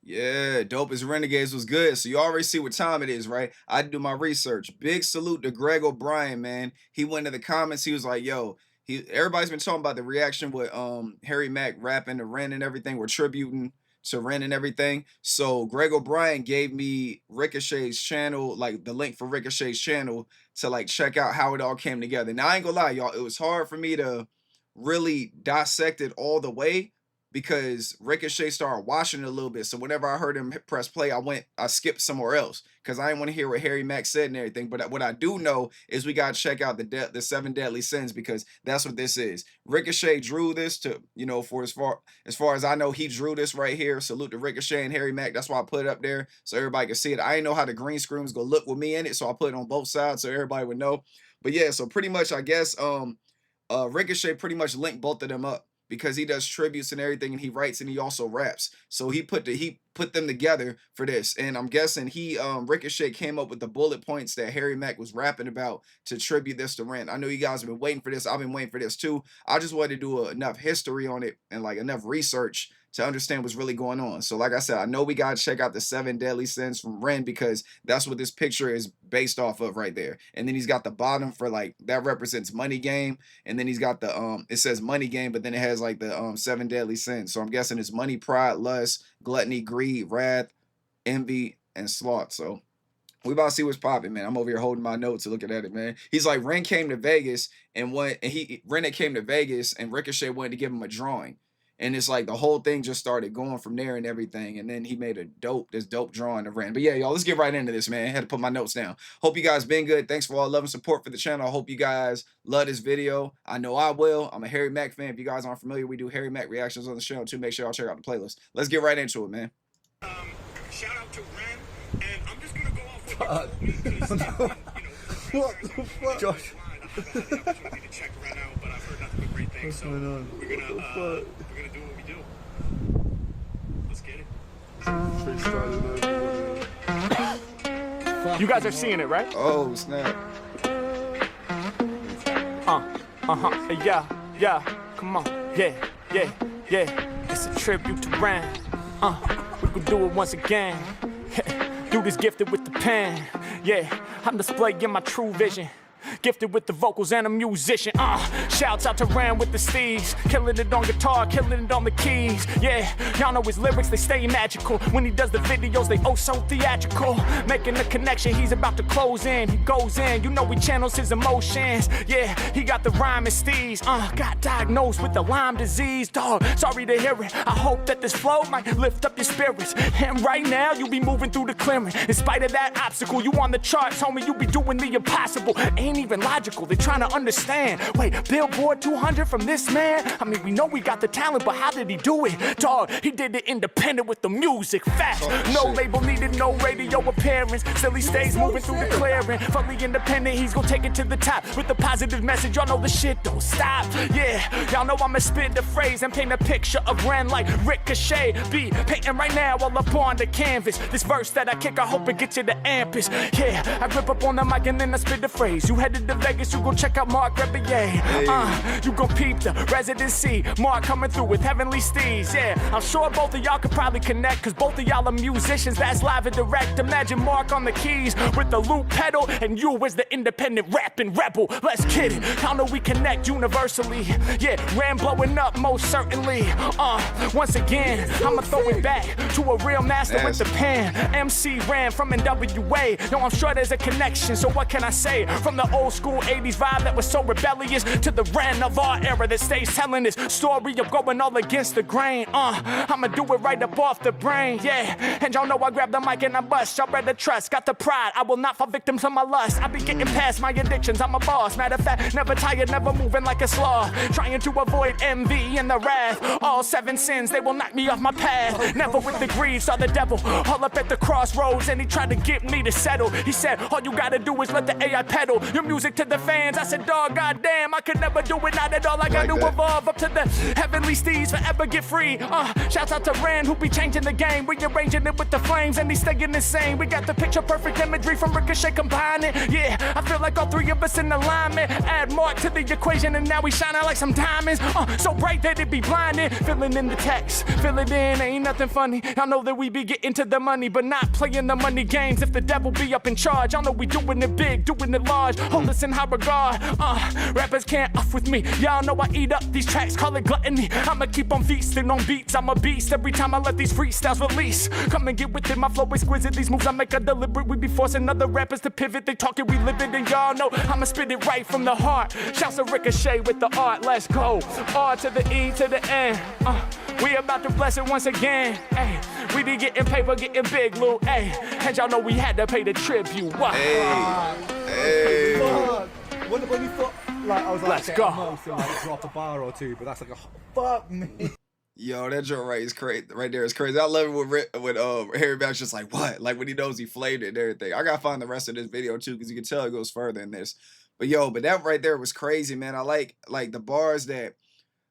Yeah, Dopest Renegades was good. So you already see what time it is, right? I do my research. Big salute to Greg O'Brien, man. He went to the comments. He was like, "Yo, everybody's been talking about the reaction with Harry Mack rapping to Ren and everything. We're tributing to Ren and everything." So Greg O'Brien gave me Rikashae's channel, like the link for Rikashae's channel to like check out how it all came together. Now I ain't gonna lie, y'all. It was hard for me to really dissect it all the way because Ricochet started watching it a little bit. So whenever I heard him press play, I skipped somewhere else because I didn't want to hear what Harry Mack said and everything. But what I do know is we got to check out the 7 deadly sins because that's what this is. Ricochet drew this to, you know, for as far as I know, he drew this right here. Salute to Ricochet and Harry Mack. That's why I put it up there so everybody can see it. I didn't know how the green screen was gonna look with me in it, so I put it on both sides so everybody would know. But yeah, so pretty much I guess Ricochet pretty much linked both of them up because he does tributes and everything, and he writes and he also raps. So he put them together for this, and I'm guessing Ricochet came up with the bullet points that Harry Mack was rapping about to tribute this to Ren. I know you guys have been waiting for this. I've been waiting for this too. I just wanted to do enough history on it and like enough research to understand what's really going on. So like I said, I know we got to check out the 7 deadly sins from Ren because that's what this picture is based off of right there. And then he's got the bottom for like, that represents money game. And then he's got the, it says money game, but then it has like the 7 deadly sins. So I'm guessing it's money, pride, lust, gluttony, greed, wrath, envy, and sloth. So we about to see what's popping, man. I'm over here holding my notes and looking at it, man. He's like, Ren came to Vegas and Ren came to Vegas and Ricochet wanted to give him a drawing. And it's like the whole thing just started going from there and everything. And then he made this dope drawing of Ren. But yeah, y'all, let's get right into this, man. I had to put my notes down. Hope you guys been good. Thanks for all love and support for the channel. I hope you guys love this video. I know I will. I'm a Harry Mack fan. If you guys aren't familiar, we do Harry Mack reactions on the channel too. Make sure y'all check out the playlist. Let's get right into it, man. Shout out to Ren. And I'm just going to go off with What the fuck? Josh. I haven't had the opportunity to check Ren out, but I've heard nothing but great things. So we're gonna do what we do. Let's get it. You guys are seeing it, right? Oh, snap. Yeah, come on. Yeah. It's a tribute to Ren. We can do it once again. Dude is gifted with the pen. Yeah, I'm displaying my true vision. Gifted with the vocals and a musician. Shouts out to Ren with the steez. Killing it on guitar, killing it on the keys. Yeah, y'all know his lyrics, they stay magical. When he does the videos, they oh so theatrical. Making the connection, he's about to close in. He goes in, you know he channels his emotions. Yeah, he got the rhyme and steez. Got diagnosed with the Lyme disease. Dog, sorry to hear it. I hope that this flow might lift up your spirits. And right now, you be moving through the clearing. In spite of that obstacle, you on the charts, homie, you be doing the impossible. Ain't even logical, they trying to understand. Wait, Billboard 200 from this man? I mean, we know we got the talent, but how did he do it? Dog, he did it independent with the music. Fast, no label needed, no radio appearance. Still he stays moving through the clearing. Fully independent, he's gonna take it to the top. With the positive message, y'all know the shit don't stop. Yeah, y'all know I'ma spit the phrase and paint a picture of Ren like Ricochet. Be painting right now all up on the canvas. This verse that I kick, I hope it gets you the ampus. Yeah, I grip up on the mic and then I spit the phrase. You headed to Vegas, you gon' check out Mark Rebier. You gon' peep the residency. Mark coming through with heavenly steeds. Yeah, I'm sure both of y'all could probably connect, cause both of y'all are musicians that's live and direct. Imagine Mark on the keys with the loop pedal, and you as the independent rapping rebel. Let's get it. Y'all know we connect universally. Yeah, Ren blowing up most certainly. Once again, I'ma throw it back to a real master with the pen. MC Ren from NWA. Yo, I'm sure there's a connection, so what can I say? From the old school 80s vibe that was so rebellious to the Ren of our era that stays telling this story of going all against the grain. I'ma do it right up off the brain, yeah. And y'all know I grab the mic and I bust. Y'all better trust, got the pride. I will not fall victim to my lust. I be getting past my addictions, I'm a boss. Matter of fact, never tired, never moving like a sloth. Trying to avoid envy and the wrath. All 7 sins, they will knock me off my path. Never with the greed, saw the devil all up at the crossroads, and he tried to get me to settle. He said, all you gotta do is let the AI pedal. You're music to the fans. I said, dog, goddamn, I could never do it, not at all. I got to evolve up to the heavenly steeds, forever get free. Shouts out to Ren, who be changing the game, rearranging it with the flames, and he's staying the same. We got the picture perfect imagery from Rikashae combining. Yeah, I feel like all three of us in alignment. Add Mark to the equation, and now we shining like some diamonds. So bright that it be blinding. Filling in the text, fill it in, ain't nothing funny. I know that we be getting to the money, but not playing the money games. If the devil be up in charge, I know we doing it big, doing it large. Hold us in high regard. Rappers can't off with me. Y'all know I eat up these tracks, call it gluttony. I'ma keep on feasting on beats. I'm a beast every time I let these freestyles release. Come and get with it, my flow exquisite. These moves I make are deliberate. We be forcing other rappers to pivot. They talk it, we live it, and y'all know I'ma spit it right from the heart. Shouts to Rikashae with the art. Let's go. R to the E to the N. We about to bless it once again. Ay, we be getting paper, getting big, Lou. Ay, and y'all know we had to pay the tribute. Wow. Hey. When you thought, like, I was like, let's go. Most and, like, drop a bar or two, but that's like a fuck me. Yo, that joint right is crazy. Right there is crazy. I love it when Harry Mack's just like, what? Like when he knows he flamed it and everything. I gotta find the rest of this video too, because you can tell it goes further in this. But yo, but that right there was crazy, man. I like the bars that,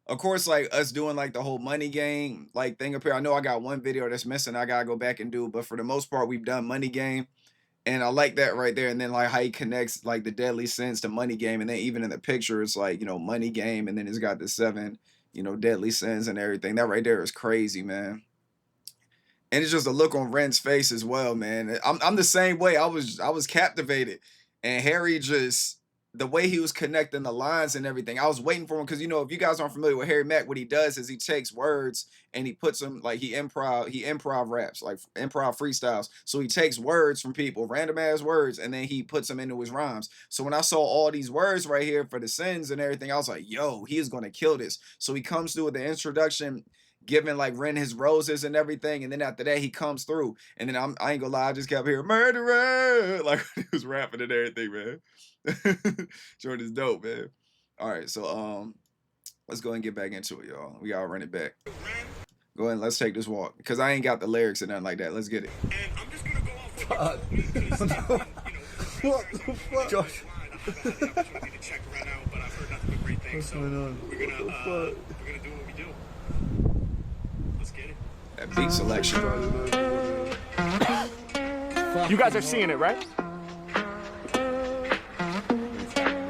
of course, like us doing like the whole money game like thing up here. I know I got one video that's missing. I gotta go back and do, but for the most part, we've done money game. And I like that right there. And then like how he connects like the deadly sins to money game. And then even in the picture, it's like, you know, money game. And then it's got the 7, you know, deadly sins and everything. That right there is crazy, man. And it's just a look on Ren's face as well, man. I'm the same way. I was captivated. And Harry just, the way he was connecting the lines and everything, I was waiting for him, because, you know, if you guys aren't familiar with Harry Mack, what he does is he takes words and he puts them, like he improv raps, like improv freestyles. So he takes words from people, random ass words, and then he puts them into his rhymes. So when I saw all these words right here for the sins and everything, I was like, yo, he is going to kill this. So he comes through with the introduction, giving like Ren his roses and everything, and then after that he comes through, and then I ain't gonna lie, I just kept hearing murderer, like he was rapping and everything, man. Jordan is dope, man. All right, so let's go ahead and get back into it, y'all. We gotta run it back. Go ahead and let's take this walk, because I ain't got the lyrics and nothing like that. Let's get it. And I'm just gonna go off What the fuck? Josh. I haven't had the opportunity to check Ren out, but I've heard nothing but great things. So we're gonna do what we do. Let's get it. That beat selection. You guys are seeing it, right?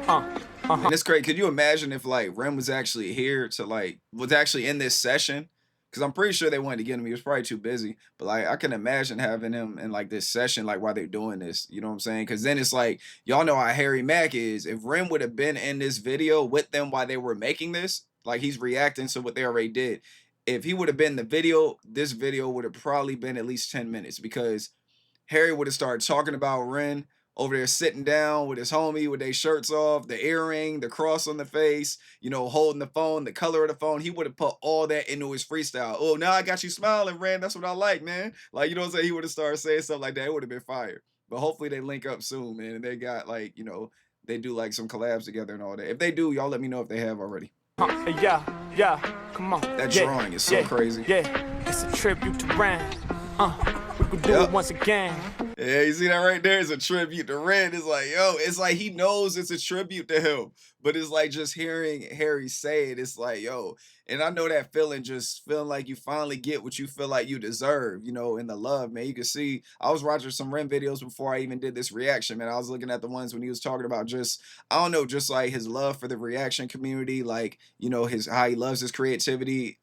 And it's crazy. Could you imagine if like Ren was actually here to like, was actually in this session? Because I'm pretty sure they wanted to get him. He was probably too busy. But like, I can imagine having him in like this session, like while they're doing this. You know what I'm saying? Because then it's like, y'all know how Harry Mack is. If Ren would have been in this video with them while they were making this, like he's reacting to what they already did. If he would have been in the video, this video would have probably been at least 10 minutes, because Harry would have started talking about Ren over there sitting down with his homie with their shirts off, the earring, the cross on the face, you know, holding the phone, the color of the phone. He would have put all that into his freestyle. Oh, now I got you smiling, Ren. That's what I like, man. Like, you know what I'm saying? He would have started saying stuff like that. It would have been fire. But hopefully they link up soon, man. And they got like, you know, they do like some collabs together and all that. If they do, y'all let me know if they have already. Yeah, come on. That drawing is so crazy. Yeah, it's a tribute to Ren. We could do it once again. Yeah, you see that right there? It's a tribute to Ren. It's like, yo, it's like he knows it's a tribute to him. But it's like just hearing Harry say it, it's like, yo. And I know that feeling, just feeling like you finally get what you feel like you deserve, you know, in the love, man. You can see, I was watching some Ren videos before I even did this reaction, man. I was looking at the ones when he was talking about just, I don't know, just like his love for the reaction community, like, you know, how he loves his creativity,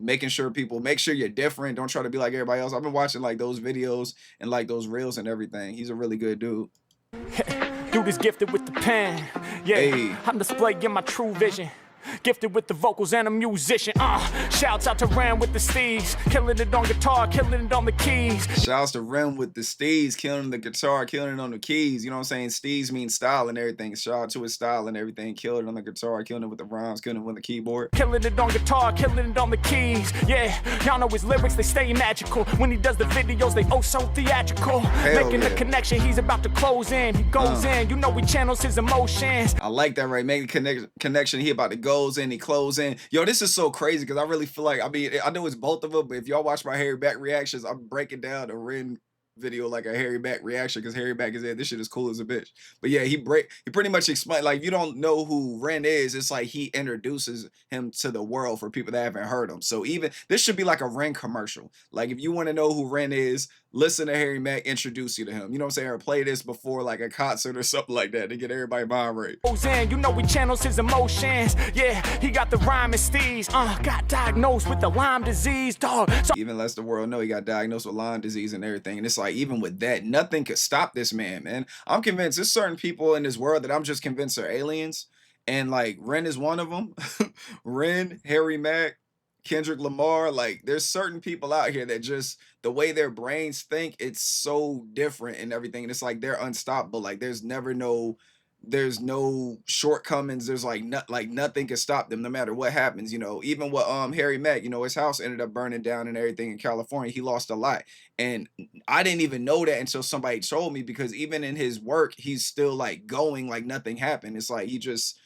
making sure people, make sure you're different. Don't try to be like everybody else. I've been watching like those videos and like those reels and everything. He's a really good dude. Dude is gifted with the pen. Yeah, hey. I'm displaying my true vision. Gifted with the vocals and a musician. Shouts out to Ren with the steez, killing it on guitar, killing it on the keys. Shouts to Ren with the steez, killing the guitar, killing it on the keys. You know what I'm saying? Steez means style and everything. Shout out to his style and everything. Killing it on the guitar, killing it with the rhymes, killing it with the keyboard. Killing it on guitar, killing it on the keys. Yeah, y'all know his lyrics, they stay magical. When he does the videos, they oh so theatrical. Making the connection, he's about to close in. He goes in, you know he channels his emotions. I like that, right? Making the connection, he about to goes in, he close in. Yo, this is so crazy, because I really feel like, I mean, I know it's both of them, but if y'all watch my Harry Mack reactions, I'm breaking down the Ren video like a Harry Mack reaction because Harry Mack is there. This shit is cool as a bitch. But yeah, he pretty much explained, like, if you don't know who Ren is, it's like he introduces him to the world for people that haven't heard him. So even this should be like a Ren commercial. Like, if you want to know who Ren is, listen to Harry Mack introduce you to him. You know what I'm saying? Or play this before like a concert or something like that to get everybody mind right. You know he channels his emotions. Yeah, he got the rhyme and steez. Got diagnosed with the Lyme disease, dog. So even lets the world know he got diagnosed with Lyme disease and everything. And it's like, even with that, nothing could stop this man. I'm convinced there's certain people in this world that I'm just convinced are aliens. And like Ren is one of them. Ren, Harry Mack, Kendrick Lamar, like there's certain people out here that just the way their brains think, it's so different and everything. And it's like they're unstoppable. Like there's no shortcomings. There's like nothing can stop them no matter what happens. You know, even with Harry Mack, you know, his house ended up burning down and everything in California. He lost a lot. And I didn't even know that until somebody told me, because even in his work, he's still like going like nothing happened. It's like he just,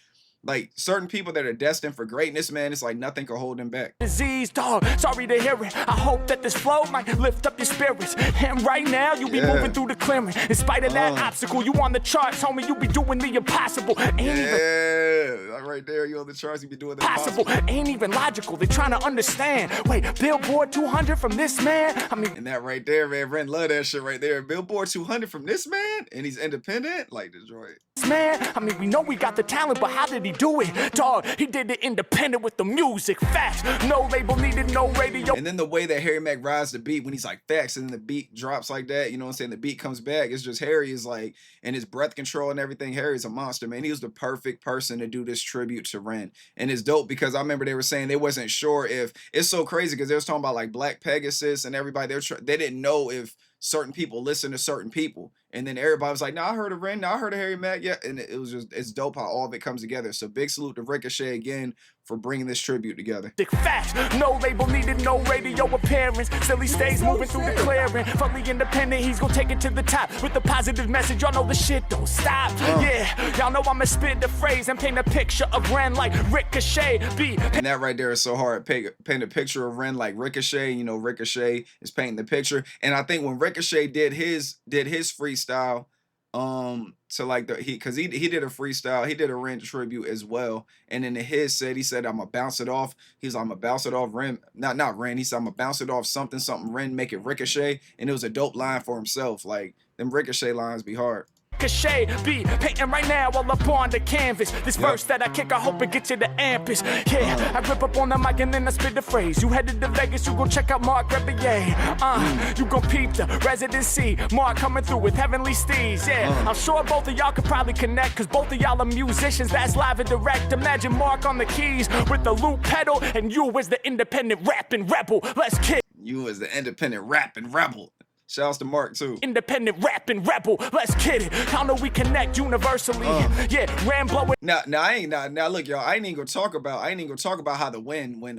like certain people that are destined for greatness, man, it's like nothing can hold them back. Disease, dog. Sorry to hear it. I hope that this flow might lift up your spirits. And right now, you be moving through the clearing. In spite of that obstacle, you on the charts, homie. You be doing the impossible. Ain't even right there, you on the charts. You be doing the possible. Ain't even logical. They trying to understand. Wait, Billboard 200 from this man? I mean, and that right there, man. Ren love that shit right there. Billboard 200 from this man, and he's independent. Like Detroit. Man, I mean, we know we got the talent, but how did he do it? Dog, he did it independent with the music. Facts, no label needed, no radio. And then the way that Harry Mack rides the beat when he's like facts, and then the beat drops like that, you know what I'm saying? The beat comes back. It's just Harry is like, and his breath control and everything. Harry's a monster, man. He was the perfect person to do this tribute to Ren. And it's dope because I remember they were saying they wasn't sure if, it's so crazy because they was talking about like Black Pegasus and everybody. They didn't know if certain people listen to certain people. And then everybody was like, no, I heard of Ren, no, I heard of Harry Mack, yeah. And it was just, it's dope how all of it comes together. So big salute to Rikashae again for bringing this tribute together. Facts, no label needed, no radio appearance. Still he stays moving through the clearing. Fully independent, he's gonna take it to the top with the positive message. Y'all know the shit don't stop. Yeah, y'all know I'ma spit the phrase and paint a picture of Ren like Rikashae. And that right there is so hard. Paint a picture of Ren like Rikashae. You know, Rikashae is painting the picture. And I think when Rikashae did his freestyle, to like because he did a freestyle, he did a Ren tribute as well, and in his he said I'm gonna bounce it off. He's like, I'm gonna bounce it off Ren, not Ren. He said I'm gonna bounce it off something Ren, make it Ricochet, and it was a dope line for himself. Like them Ricochet lines be hard. Ricochet be painting right now all up on the canvas. This verse that I kick, I hope it gets you the ampus. Yeah, I rip up on the mic and then I spit the phrase. You headed to Vegas, you gon' check out Mark Rebier. You gon' peep the residency. Mark coming through with heavenly steeds. Yeah, I'm sure both of y'all could probably connect, cause both of y'all are musicians that's live and direct. Imagine Mark on the keys with the loop pedal, and you as the independent rapping rebel. Let's kick. You as the independent rapping rebel. Shouts to Mark too. Independent rapping rebel, let's get it. How know we connect universally? Yeah, Ren blowing. Now look, y'all. I ain't even gonna talk about how the wind when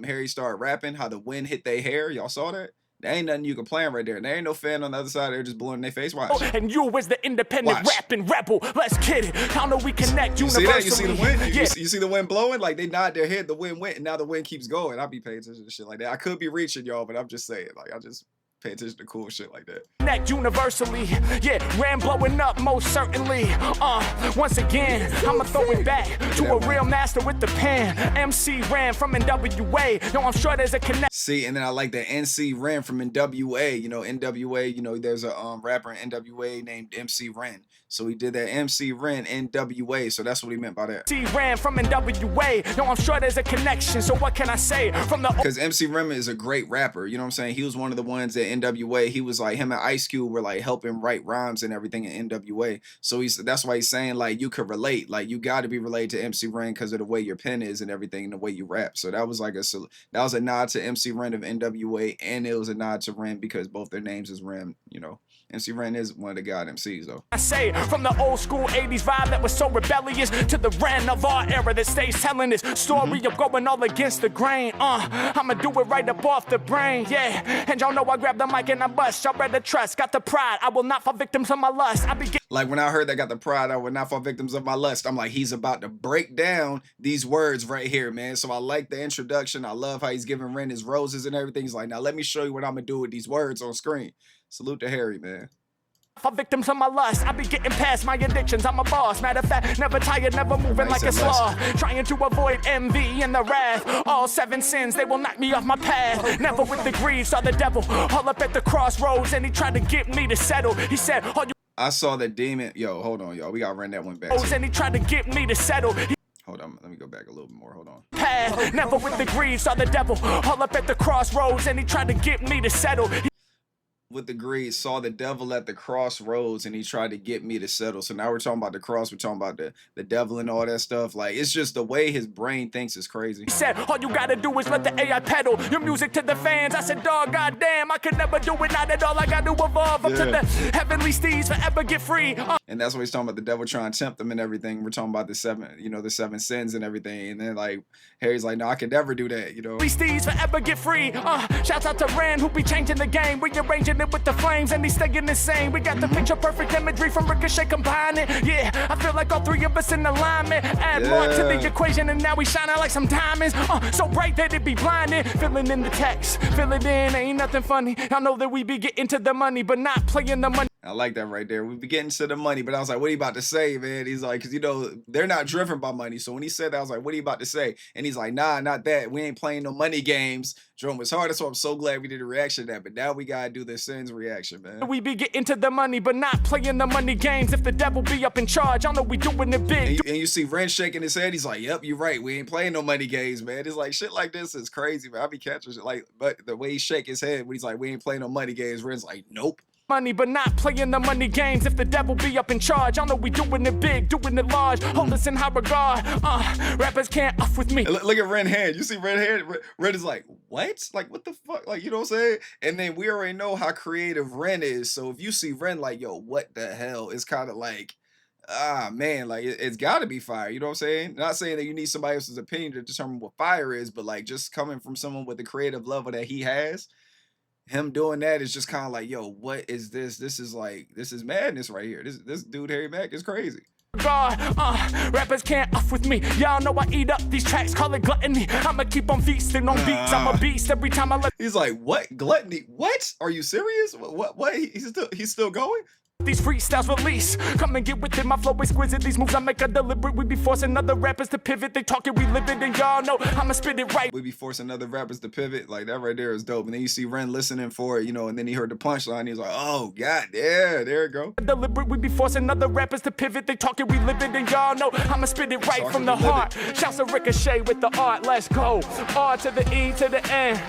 Harry started rapping, how the wind hit their hair. Y'all saw that? There ain't nothing you can plan right there. There ain't no fan on the other side. They're just blowing their face. Watch. And you as the independent rapping rebel, let's get it. How know we connect universally? See that? You see the wind? You see the wind blowing? Like they nod their head, the wind went, and now the wind keeps going. I'll be paying attention to shit like that. I could be reaching y'all, but I'm just saying, like I just pay attention to cool shit like that. Connect universally, yeah, Ren blowing up most certainly. Once again, I'ma throw it back to a real master with the pen. MC Ren from NWA. Yo, I'm sure there's a connect. See, and then I like the NC Ren from NWA. You know, NWA, you know, there's a rapper in NWA named MC Ren. So he did that MC Ren NWA. So that's what he meant by that. MC Ren from NWA. Yo, I'm sure there's a connection. So what can I say from the? Because MC Ren is a great rapper. You know what I'm saying? He was one of the ones that NWA. He was like, him and Ice Cube were like helping write rhymes and everything in NWA. So that's why he's saying like you could relate. Like you got to be related to MC Ren because of the way your pen is and everything and the way you rap. So that was like that was a nod to MC Ren of NWA, and it was a nod to Ren because both their names is Ren. You know, MC Ren is one of the god MCs though. I say from the old school 80s vibe that was so rebellious to the Ren of our era that stays telling this story of going all against the grain. I'ma do it right up off the brain, yeah. And y'all know I grab grab the mic and I bust. Y'all better trust. Got the pride. I will not fall victim to my lust. I be Like when I heard that got the pride, I would not fall victims of my lust. I'm like, he's about to break down these words right here, man. So I like the introduction. I love how he's giving Ren his roses and everything. He's like, now let me show you what I'm gonna do with these words on screen. Salute to Harry, man. fall victim to my lust. I be getting past my addictions. I'm a boss. Matter of fact, never tired, never moving like a sloth. Trying to avoid envy and the wrath. All 7 sins, they will knock me off my path. Never with the greed, saw the devil all up at the crossroads, and he tried to get me to settle. He said, "Oh, you." I saw the demon. Yo, hold on, y'all. We gotta run that one back. And he tried to get me to settle. Hold on, let me go back a little bit more. Hold on. Path. Never with the greed, saw the devil all up at the crossroads, and he tried to get me to settle. With the greed, saw the devil at the crossroads, and he tried to get me to settle. So now we're talking about the cross, we're talking about the devil and all that stuff. Like, it's just the way his brain thinks is crazy. He said, all you gotta do is let the AI pedal your music to the fans. I said, dog, goddamn, I could never do it, not at all. I gotta evolve up to the heavenly steeds, forever get free. And that's what he's talking about, the devil trying to tempt them and everything. We're talking about the 7 sins and everything. And then like Harry's like, no, I could never do that, you know. Steeds forever get free. Shouts out to REN who be changing the game, rearranging it with the flames, and he's staying insane. We got the picture perfect imagery from Rikashae combining. Yeah, I feel like all 3 of us in alignment. Add more to the equation, and now we shining like some diamonds. So bright that it be blinding. Filling in the text, fill it in, ain't nothing funny. I know that we be getting to the money, but not playing the money. I like that right there. We be getting to the money, but I was like, what are you about to say, man? He's like, because, you know, they're not driven by money. So when he said that, I was like, what are you about to say? And he's like, nah, not that. We ain't playing no money games. Jerome was hard, so I'm so glad we did a reaction to that. But now we got to do the sins reaction, man. We be getting to the money, but not playing the money games. If the devil be up in charge, I know we doing it big. And you see Ren shaking his head. He's like, yep, you're right. We ain't playing no money games, man. It's like, shit like this is crazy, man. I be catching shit like, but the way he shake his head when he's like, we ain't playing no money games, Ren's like, nope. Money, but not playing the money games. If the devil be up in charge, I know we doing it big, doing it large. Hold us in high regard. Rappers can't off with me. Look at Ren hand. You see Ren hand? Ren is like, what? Like, what the fuck? Like, you know what I'm saying? And then we already know how creative Ren is. So if you see Ren like, yo, what the hell? It's kind of like, man, like it's got to be fire. You know what I'm saying? Not saying that you need somebody else's opinion to determine what fire is, but like just coming from someone with the creative level that he has. Him doing that is just kind of like, yo, what is this? This is madness right here. This dude Harry Mack is crazy. God, rappers can't off with me. Y'all know I eat up these tracks, call it gluttony. I'ma keep on feasting on beats. I'm a beast every time I let. He's like, what? Gluttony? What? Are you serious? What? He's still going? These freestyles release. Come and get with it, my flow exquisite. These moves I make are deliberate. We be forcing other rappers to pivot. They talk it, we live it, and y'all know I'ma spit it right. We be forcing other rappers to pivot. Like that right there is dope. And then you see Ren listening for it, you know, and then he heard the punchline. He's like, oh god, yeah, there it go. Deliberate, we be forcing other rappers to pivot. They talk it, we live it, and y'all know I'ma spit it right from the heart. Shouts to Rikashae with the art. Let's go. R to the E to the N.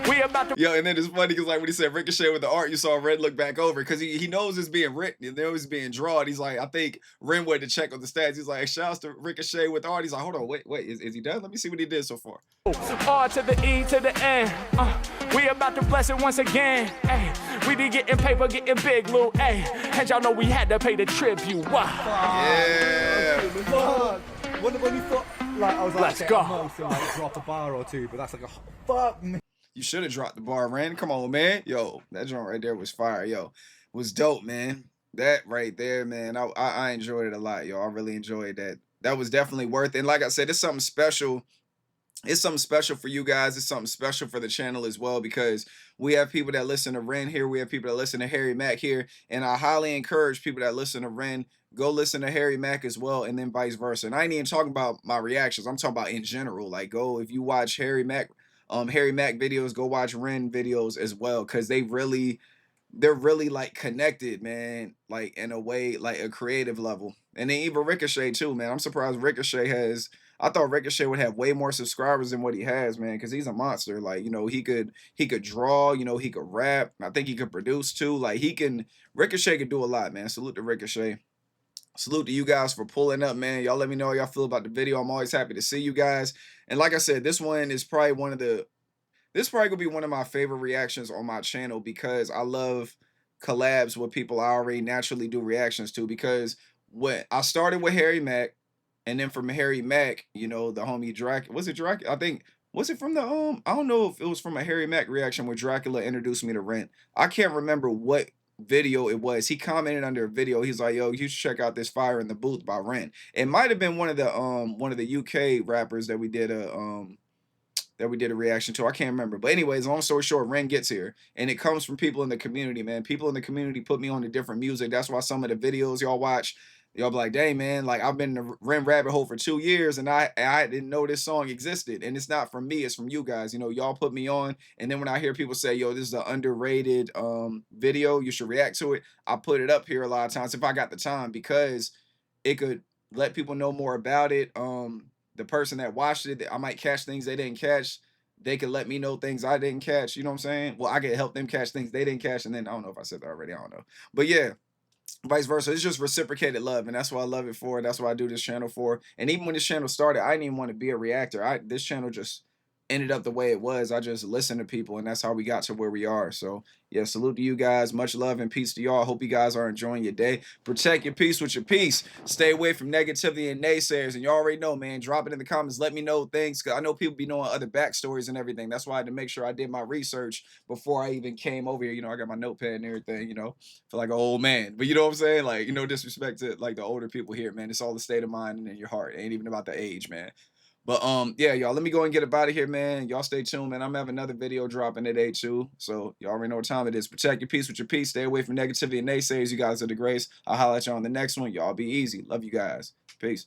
We about to. Yo, and then it's funny because like when he said Rikashae with the art, you saw Ren look back over because he knows it's being written and there was being drawn. He's like, I think Ren went to check on the stats. He's like, shouts to Rikashae with the art. He's like, hold on, wait, is he done? Let me see what he did so far. R to the E to the N. We about to bless it once again. Ay, we be getting paper, getting big, Lou. Hey, and y'all know we had to pay the tribute. Wow. Yeah. When you thought, like, I was like, let's go. Most and, like, drop a bar or two, but that's like a fuck me. You should have dropped the bar, Ren. Come on, man. Yo, that joint right there was fire. Yo, was dope, man. That right there, man. I enjoyed it a lot, yo. I really enjoyed that. That was definitely worth it. And like I said, it's something special. It's something special for you guys. It's something special for the channel as well because we have people that listen to Ren here. We have people that listen to Harry Mack here. And I highly encourage people that listen to Ren, go listen to Harry Mack as well, and then vice versa. And I ain't even talking about my reactions. I'm talking about in general. Like, go, if you watch Harry Mack videos, go watch Ren videos as well because they're really like connected, man, like in a way, like a creative level. And then even Rikashae too, man. I'm surprised I thought Rikashae would have way more subscribers than what he has, man, because he's a monster. Like, you know, he could draw, you know, he could rap. I think he could produce too. Like Rikashae could do a lot, man. Salute to Rikashae. Salute to you guys for pulling up, man. Y'all let me know how y'all feel about the video. I'm always happy to see you guys. And like I said, this one is probably gonna be one of my favorite reactions on my channel because I love collabs with people I already naturally do reactions to. Because when I started with Harry Mack, and then from Harry Mack, you know, the homie Drac, was it Drac? I think Was it from the I don't know if it was from a Harry Mack reaction where Dracula introduced me to Rent. I can't remember what video it was. He commented under a video. He's like, "Yo, you should check out this Fire in the Booth by Rent." It might have been one of the UK rappers that we did a reaction to. I can't remember. But anyways, long story short, Ren gets here. And it comes from people in the community, man. People in the community put me on to different music. That's why some of the videos y'all watch, y'all be like, dang, man, like I've been in the Ren rabbit hole for 2 years and I didn't know this song existed. And it's not from me, it's from you guys. You know, y'all put me on. And then when I hear people say, yo, this is an underrated video, you should react to it. I put it up here a lot of times if I got the time because it could let people know more about it. The person that watched it, I might catch things they didn't catch. They could let me know things I didn't catch. You know what I'm saying? Well, I could help them catch things they didn't catch. And then I don't know if I said that already. I don't know. But yeah, vice versa. It's just reciprocated love. And that's what I love it for. That's what I do this channel for. And even when this channel started, I didn't even want to be a reactor. This channel just ended up the way it was. I just listened to people and that's how we got to where we are. So yeah, salute to you guys. Much love and peace to y'all. Hope you guys are enjoying your day. Protect your peace with your peace. Stay away from negativity and naysayers. And you already know, man, drop it in the comments. Let me know things. Cause I know people be knowing other backstories and everything. That's why I had to make sure I did my research before I even came over here. You know, I got my notepad and everything, you know, feel like an old man. But you know what I'm saying? Like, you know, disrespect to like the older people here, man. It's all the state of mind and in your heart. It ain't even about the age, man. But yeah, y'all, let me go and get up out of here, man. Y'all stay tuned, man. I'm gonna have another video dropping today too. So y'all already know what time it is. Protect your peace with your peace. Stay away from negativity and naysayers. You guys are the grace. I'll holler at y'all on the next one. Y'all be easy. Love you guys. Peace.